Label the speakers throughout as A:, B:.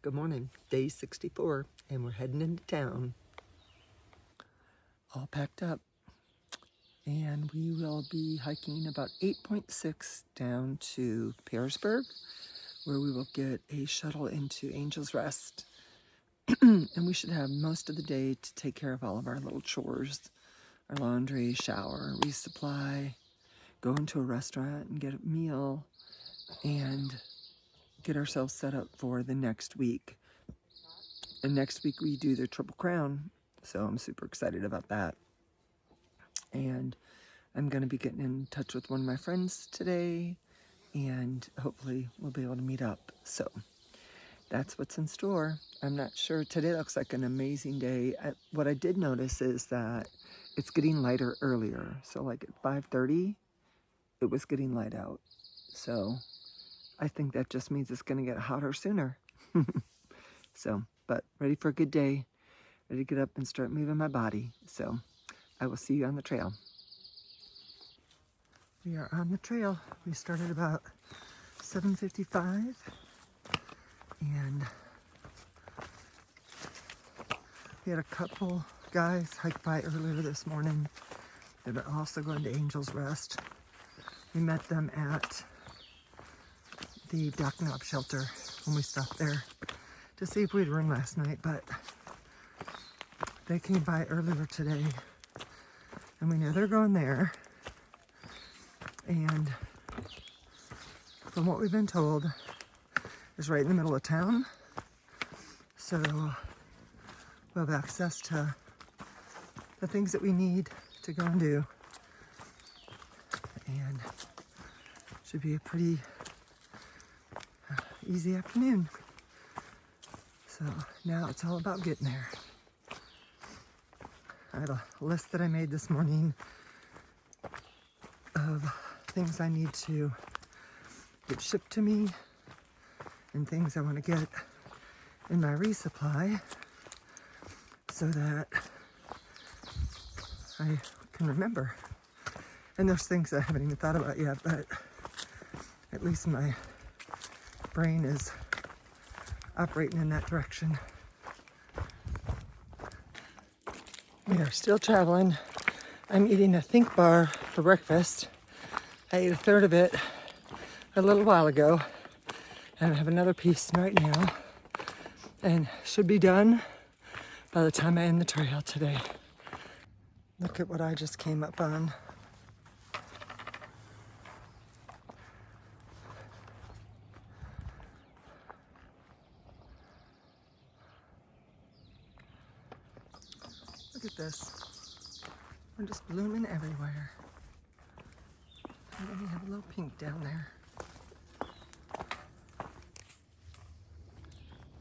A: Good morning, day 64, and we're heading into town. All packed up, and we will be hiking about 8.6 down to Pearisburg, where we will get a shuttle into Angels Rest. And we should have most of the day to take care of all of our little chores, our laundry, shower, resupply, go into a restaurant and get a meal, and get ourselves set up for the next week. And next week we do the Triple Crown, so I'm super excited about that. And I'm going to be getting in touch with one of my friends today, and hopefully we'll be able to meet up. So that's what's in store. I'm not sure. Today looks like an amazing day. What I did notice is that it's getting lighter earlier. So like at 5:30, it was getting light out. So I think that just means it's going to get hotter sooner. So, but ready for a good day. Ready to get up and start moving my body. So I will see you on the trail. We are on the trail. We started about 7:55, and we had a couple guys hike by earlier this morning that are also going to Angels Rest. We met them at the Black Knob shelter when we stopped there to see if we'd run last night, but they came by earlier today, and we know they're going there. And from what we've been told, it's right in the middle of town, so we'll have access to the things that we need to go and do, and should be a pretty easy afternoon. So now it's all about getting there. I have a list that I made this morning of things I need to get shipped to me and things I want to get in my resupply so that I can remember. And there's things I haven't even thought about yet, but at least my brain is operating in that direction. We are still traveling. I'm eating a Think bar for breakfast. I ate a third of it a little while ago, and I have another piece right now, and should be done by the time I end the trail today. Look at what I just came up on. Look at this. We're just blooming everywhere. And then we have a little pink down there.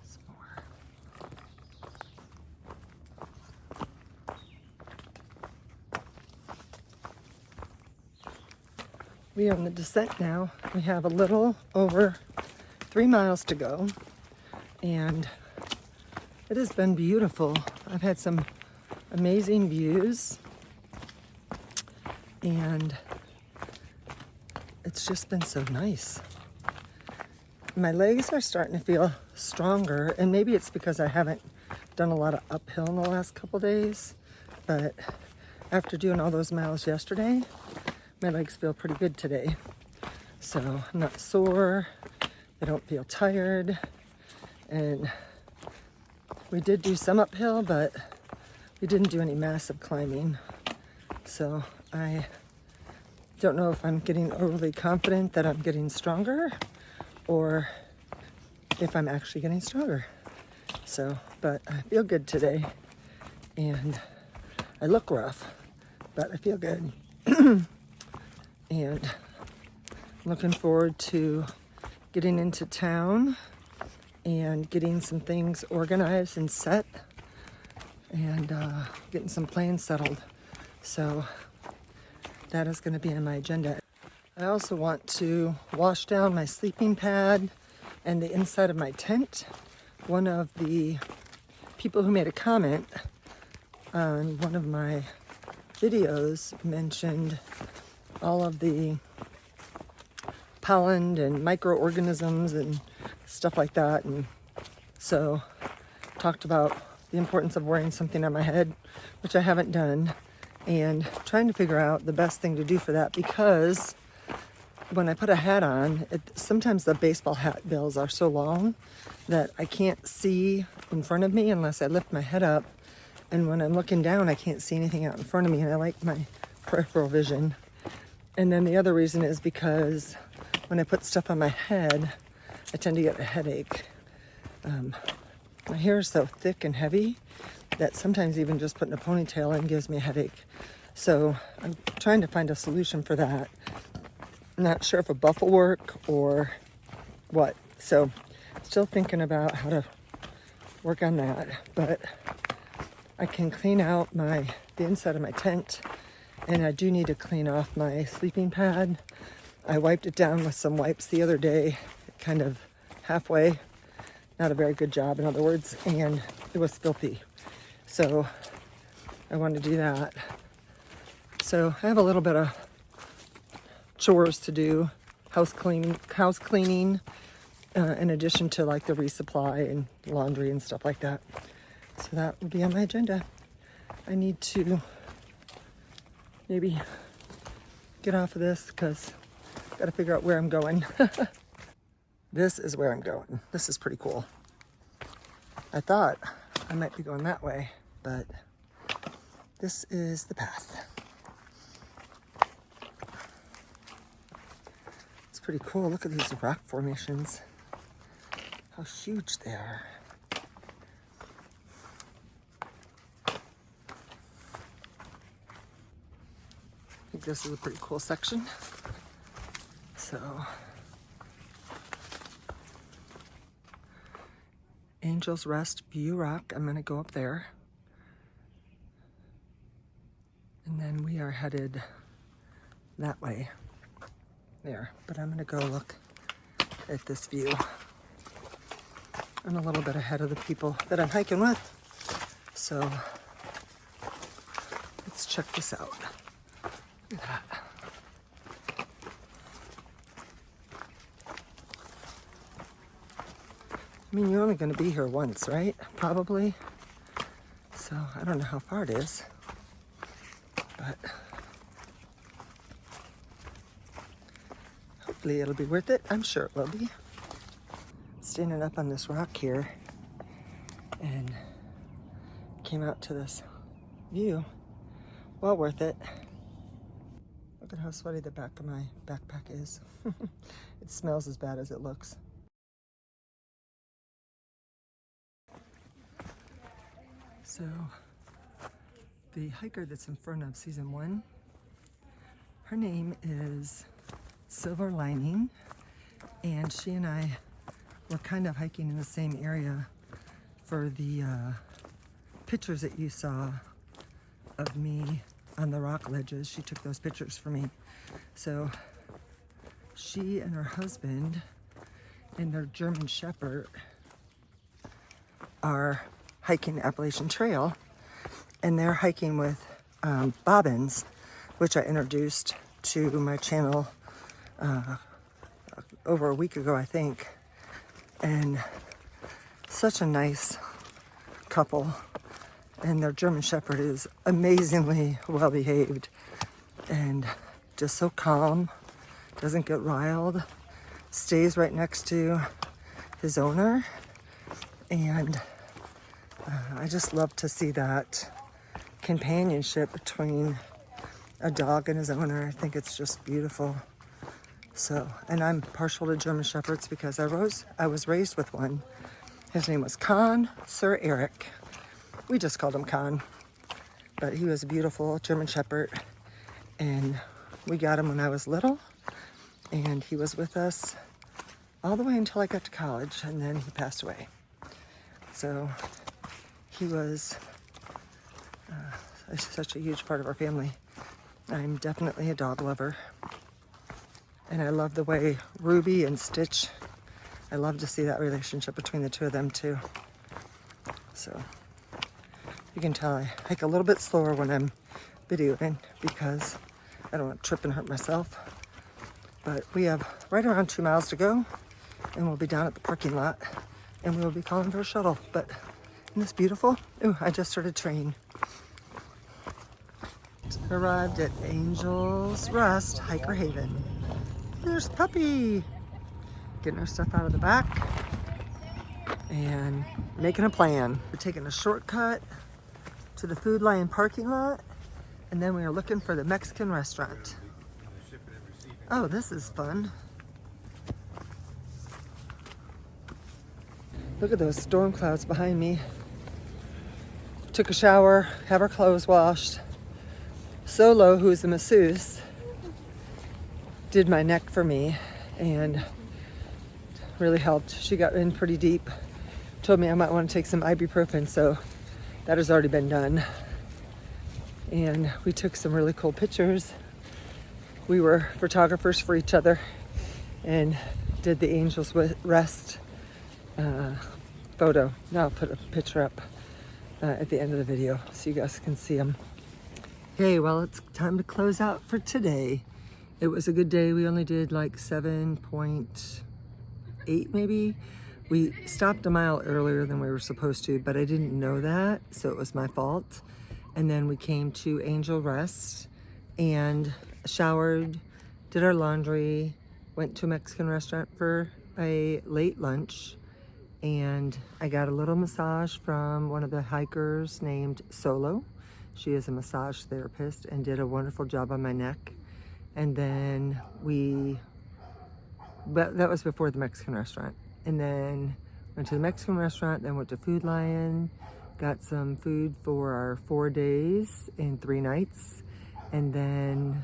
A: Some more. We are on the descent now. We have a little over 3 miles to go, and it has been beautiful. I've had some amazing views, and it's just been so nice. My legs are starting to feel stronger, and maybe it's because I haven't done a lot of uphill in the last couple days, but after doing all those miles yesterday, my legs feel pretty good today. So I'm not sore, I don't feel tired, and we did do some uphill, but we didn't do any massive climbing. So I don't know if I'm getting overly confident that I'm getting stronger or if I'm actually getting stronger. So, but I feel good today, and I look rough, but I feel good. And looking forward to getting into town and getting some things organized and set, and getting some plans settled. So that is going to be on my agenda. I also want to wash down my sleeping pad and the inside of my tent. One of the people who made a comment on one of my videos mentioned all of the pollen and microorganisms and stuff like that, and So talked about the importance of wearing something on my head, which I haven't done, and trying to figure out the best thing to do for that, because when I put a hat on, sometimes the baseball hat bills are so long that I can't see in front of me unless I lift my head up. And when I'm looking down, I can't see anything out in front of me, and I like my peripheral vision. And then the other reason is because when I put stuff on my head, I tend to get a headache. My hair is so thick and heavy that sometimes even just putting a ponytail in gives me a headache. So I'm trying to find a solution for that. Not sure if a buff will work or what. So still thinking about how to work on that. But I can clean out the inside of my tent, and I do need to clean off my sleeping pad. I wiped it down with some wipes the other day, kind of halfway. Not a very good job, in other words, and it was filthy. So I want to do that. So I have a little bit of chores to do, house cleaning, in addition to like the resupply and laundry and stuff like that. So that will be on my agenda. I need to maybe get off of this because I've got to figure out where I'm going. This is where I'm going. This is pretty cool. I thought I might be going that way, but this is the path. It's pretty cool. Look at these rock formations. How huge they are. I think this is a pretty cool section. So, Angels Rest View Rock. I'm going to go up there. And then we are headed that way. There. But I'm going to go look at this view. I'm a little bit ahead of the people that I'm hiking with. So, let's check this out. Look at that. I mean, you're only going to be here once, right? Probably. So, I don't know how far it is. But hopefully it'll be worth it. I'm sure it will be. Standing up on this rock here and came out to this view. Well worth it. Look at how sweaty the back of my backpack is. It smells as bad as it looks. So, the hiker that's in front of season 1, her name is Silver Lining, and she and I were kind of hiking in the same area for the pictures that you saw of me on the rock ledges. She took those pictures for me. So she and her husband and their German Shepherd are hiking Appalachian Trail, and they're hiking with bobbins, which I introduced to my channel over a week ago, I think. And such a nice couple, and their German Shepherd is amazingly well behaved and just so calm, doesn't get riled, stays right next to his owner, and I just love to see that companionship between a dog and his owner. I think it's just beautiful. So, and I'm partial to German Shepherds because I was raised with one. His name was Con, Sir Eric. We just called him Con, but he was a beautiful German Shepherd, and we got him when I was little, and he was with us all the way until I got to college, and then he passed away. So he was such a huge part of our family. I'm definitely a dog lover. And I love the way Ruby and Stitch, I love to see that relationship between the two of them too. So you can tell I hike a little bit slower when I'm videoing because I don't want to trip and hurt myself. But we have right around 2 miles to go, and we'll be down at the parking lot and we'll be calling for a shuttle. But isn't this beautiful? Ooh, I just started training. Arrived at Angels Rest, Hiker Haven. There's Puppy. Getting her stuff out of the back and making a plan. We're taking a shortcut to the Food Lion parking lot, and then we are looking for the Mexican restaurant. Oh, this is fun. Look at those storm clouds behind me. Took a shower, have our clothes washed. Solo, who's a masseuse, did my neck for me and really helped. She got in pretty deep. Told me I might want to take some ibuprofen, so that has already been done. And we took some really cool pictures. We were photographers for each other and did the Angels Rest photo. Now I'll put a picture up at the end of the video so you guys can see them. Okay, well, it's time to close out for today. It was a good day. We only did like 7.8 maybe. We stopped a mile earlier than we were supposed to, but I didn't know that, so it was my fault. And then we came to Angel Rest and showered, did our laundry, went to a Mexican restaurant for a late lunch, and I got a little massage from one of the hikers named Solo. She is a massage therapist and did a wonderful job on my neck. And then but that was before the Mexican restaurant. And then went to the Mexican restaurant, then went to Food Lion, got some food for our 4 days and 3 nights. And then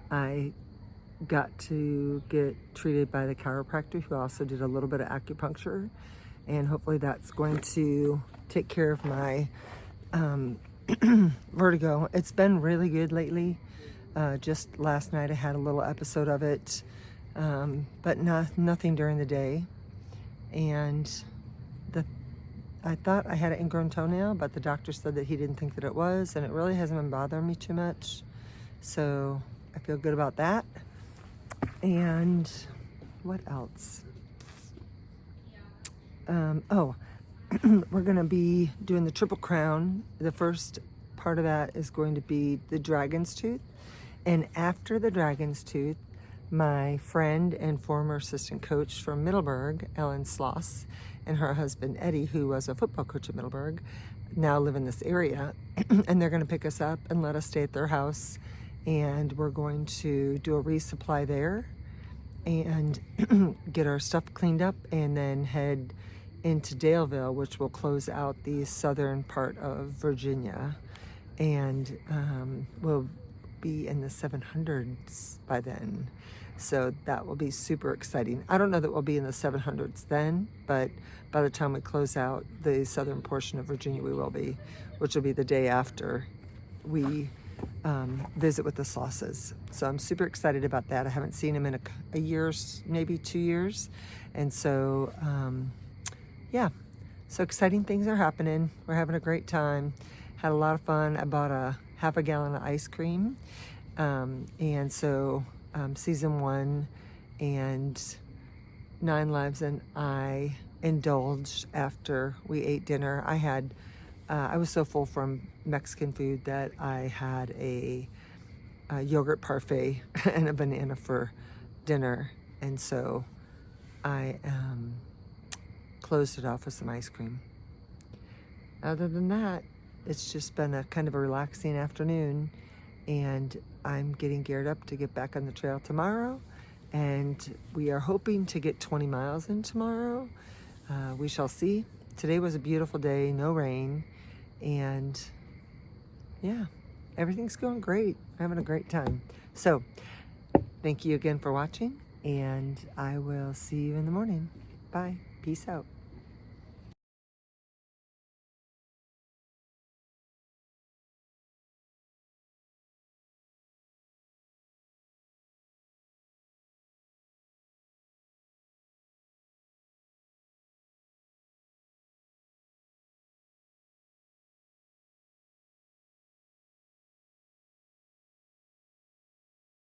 A: I got to get treated by the chiropractor, who also did a little bit of acupuncture. And hopefully that's going to take care of my vertigo. It's been really good lately. Just last night I had a little episode of it, but nothing during the day. And I thought I had an ingrown toenail, but the doctor said that he didn't think that it was, and it really hasn't been bothering me too much. So I feel good about that. And what else? We're gonna be doing the Triple Crown. The first part of that is going to be the Dragon's Tooth. And after the Dragon's Tooth, my friend and former assistant coach from Middleburg, Ellen Sloss, and her husband, Eddie, who was a football coach at Middleburg, now live in this area. And they're gonna pick us up and let us stay at their house. And we're going to do a resupply there and get our stuff cleaned up, and then head into Daleville, which will close out the southern part of Virginia, and we'll be in the 700s by then. So that will be super exciting. I don't know that we'll be in the 700s then, but by the time we close out the southern portion of Virginia, we will be, which will be the day after we visit with the Slosses. So I'm super excited about that. I haven't seen him in a year, maybe 2 years. And so, yeah, so exciting things are happening. We're having a great time. Had a lot of fun. I bought a half a gallon of ice cream. And so season 1 and 9 Lives and I indulged after we ate dinner. I was so full from Mexican food that I had a yogurt parfait and a banana for dinner. And so I closed it off with some ice cream. Other than that, it's just been a kind of a relaxing afternoon, and I'm getting geared up to get back on the trail tomorrow. And we are hoping to get 20 miles in tomorrow. We shall see. Today was a beautiful day, no rain. And yeah, everything's going great. I'm having a great time. So thank you again for watching, and I will see you in the morning. Bye. Peace out.